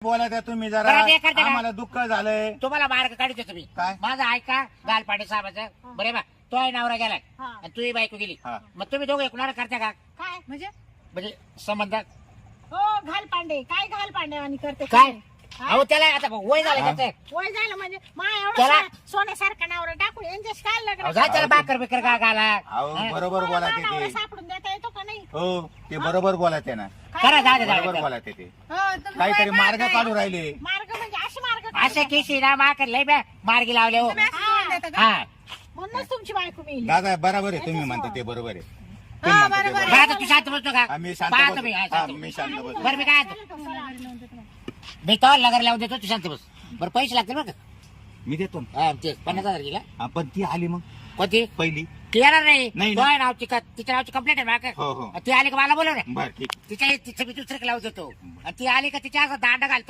बोला त्या तुम्ही जरा बरं, ते करते का? आम्हाला दुःख झालंय. तुम्हाला मार्ग काढतो तुम्ही काय? माझा ऐका गालपाटे साहेबाचं बरे बा तो आहे नवरा गेलाय हा. आणि तुही बायको गेली हा. मग तुम्ही दोघं एकूण करता का काय म्हणजे म्हणजे संबंध हो घाल पांडे काय घाल पांडे आणि करते काय हा? अहो त्याला आता वय झालं हा. त्याचं वय झालं म्हणजे मा त्याला- एवढं सोन्यासारखा नवरा टाकून यांच्याशी काय लग्न अहो, जा त्याला बाकर बिकर का घाला अहो हा? बरोबर बोला ते नवरा ते. सापडून देता येतो का नाही हो ते बरोबर बोला ते ना. करा जा जा बरोबर बोला ते. हो, तुम्ही काहीतरी वय मार्ग काय? काढू राहिले. मार्ग म्हणजे असे मार्ग असे काढता. केशी ना माकर लय बॅ मार्गी लावले हो हा. हा म्हणूनच तुमची बायको मिळली दादा बरोबर आहे तुम्ही म्हणता ते बरोबर आहे. हा, तुम्ही म्हणता ते बरोबर. बरोबर आहे. आता तू शांत बसतो का आम्ही शांत पाहा बसू. तुम्ही, हा, हा, शांत मी शांत बसू. बरं मी काय मी तो लगर लावून देतो तू शांत बस बरं पैसे लागतील बरं का मी देतो ना. हा, ते 50,000 गेला हा, पण ती आली मग कोणती पहिली. ती येणार नाही नाही तो ना. आहे नावची तिच्या नावची कंप्लेंट आहे माग हो हो ती आली का मला बोलव रे बर ठीक. तिच्या तिचं मी दुसरं लावून देतो आणि ती आली का तिच्या असं दांडा घालतो